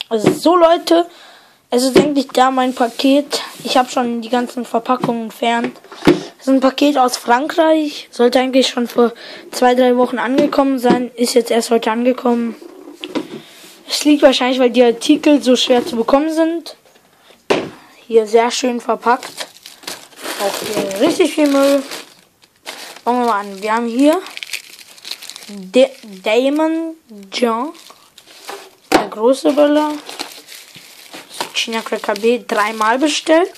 Also so Leute, es ist eigentlich da mein Paket. Ich habe schon die ganzen Verpackungen entfernt. Das ist ein Paket aus Frankreich. Sollte eigentlich schon vor 2-3 Wochen angekommen sein. Ist jetzt erst heute angekommen. Es liegt wahrscheinlich, weil die Artikel so schwer zu bekommen sind. Hier sehr schön verpackt. Auch hier richtig viel Müll. Fangen wir mal an. Wir haben hier Daymond John. Der große Böller. China Cracker B 3-mal bestellt.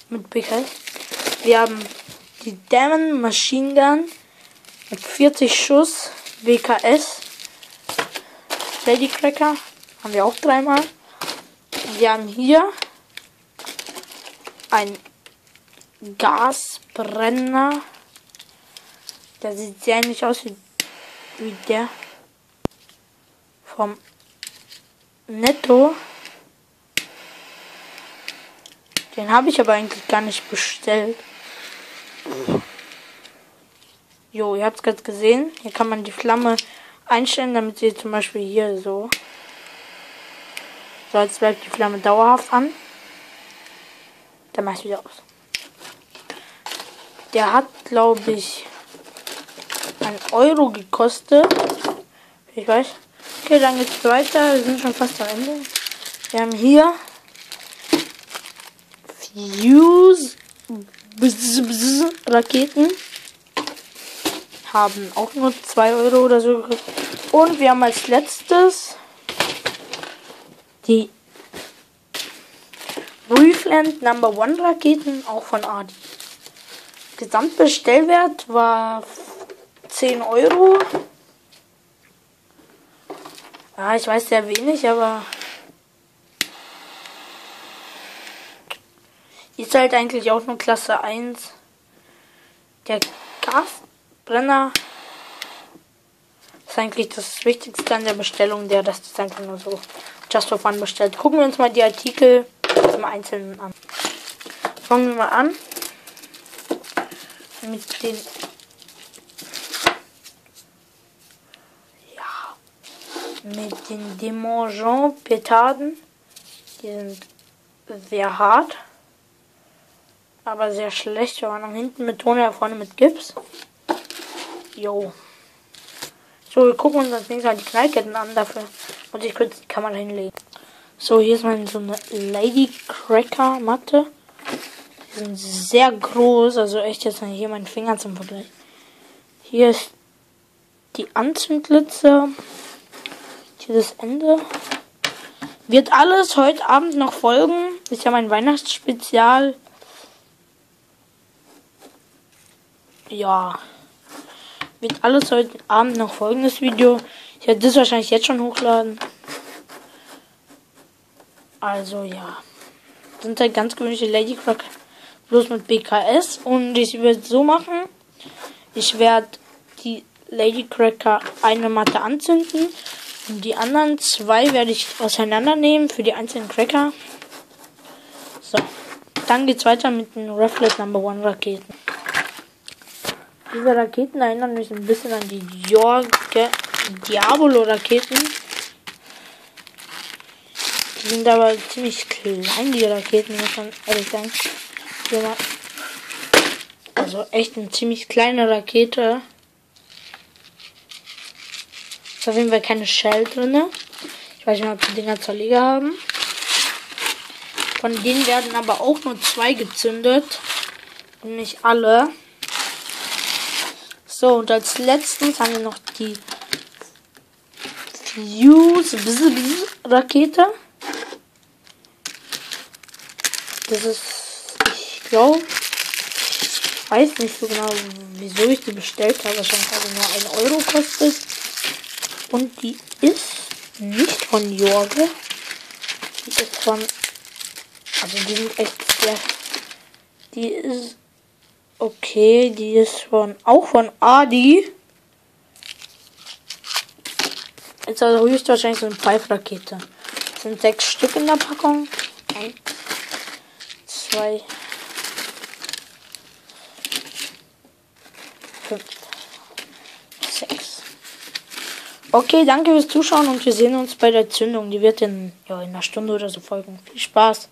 Mit PK. Wir haben die Daymond Machine Gun mit 40 Schuss WKS. Lady Cracker haben wir auch 3-mal. Wir haben hier ein Gasbrenner. Der sieht sehr ähnlich aus wie der vom Netto. Den habe ich aber eigentlich gar nicht bestellt. Jo, ihr habt es gerade gesehen. Hier kann man die Flamme einstellen, damit sie zum Beispiel hier so. So, jetzt bleibt die Flamme dauerhaft an. Dann mach ich wieder aus. Der hat, glaube ich, 1 Euro gekostet. Ich weiß. Okay, dann geht's weiter. Wir sind schon fast am Ende. Wir haben hier Fuse Raketen. Haben auch nur 2 Euro oder so gekostet. Und wir haben als letztes die Reefland Number 1 Raketen, auch von Adi. Gesamtbestellwert war 10 Euro. Ja, ich weiß sehr wenig, aber ist halt eigentlich auch nur Klasse 1. Der Gasbrenner ist eigentlich das Wichtigste an der Bestellung. Der Rest ist einfach nur so just for fun bestellt. Gucken wir uns mal die Artikel im Einzelnen an. Fangen wir mal an mit den Demongeant Petarden. Die sind sehr hart, aber sehr schlecht. Wir waren nach hinten mit Ton, ja vorne mit Gips. Jo. So, wir gucken uns als nächstes mal die Knallketten an. Dafür muss ich kurz die Kamera hinlegen. So, hier ist mal so eine Lady Cracker Matte. Die sind sehr groß, also echt jetzt hier mein Finger zum Vergleich. Hier ist die Anzündlitze. Hier das Ende. Wird alles heute Abend noch folgen. Ist ja mein Weihnachtsspezial. Ja. Wird alles heute Abend noch folgen, das Video. Ich werde das wahrscheinlich jetzt schon hochladen. Also ja. Das sind halt ganz gewöhnliche Lady Cracker. Bloß mit BKS. Und ich werde so machen. Ich werde die Lady Cracker eine Matte anzünden. Und die anderen 2 werde ich auseinandernehmen für die einzelnen Cracker. So. Dann geht's weiter mit den Reefland Number 1 Raketen. Diese Raketen erinnern mich ein bisschen an die Diabolo Raketen. Die sind aber ziemlich klein, die Raketen, muss man ehrlich sagen. Also echt eine ziemlich kleine Rakete. Ist auf jeden Fall keine Shell drin. Ich weiß nicht mal, ob die Dinger Zerleger haben. Von denen werden aber auch nur 2 gezündet. Und nicht alle. So, und als letztes haben wir noch die Fuse Rakete. Das ist, ich glaube, ich weiß nicht so genau, wieso ich die bestellt habe. Wahrscheinlich hat sie nur 1 Euro kostet. Und die ist nicht von Jorge. Die ist von, also die sind echt sehr, die ist okay, die ist auch von Adi. Ist also höchstwahrscheinlich so eine Pfeifrakete. Es sind 6 Stück in der Packung. 1, 2, 5, 6. Okay, danke fürs Zuschauen und wir sehen uns bei der Zündung. Die wird in einer Stunde oder so folgen. Viel Spaß.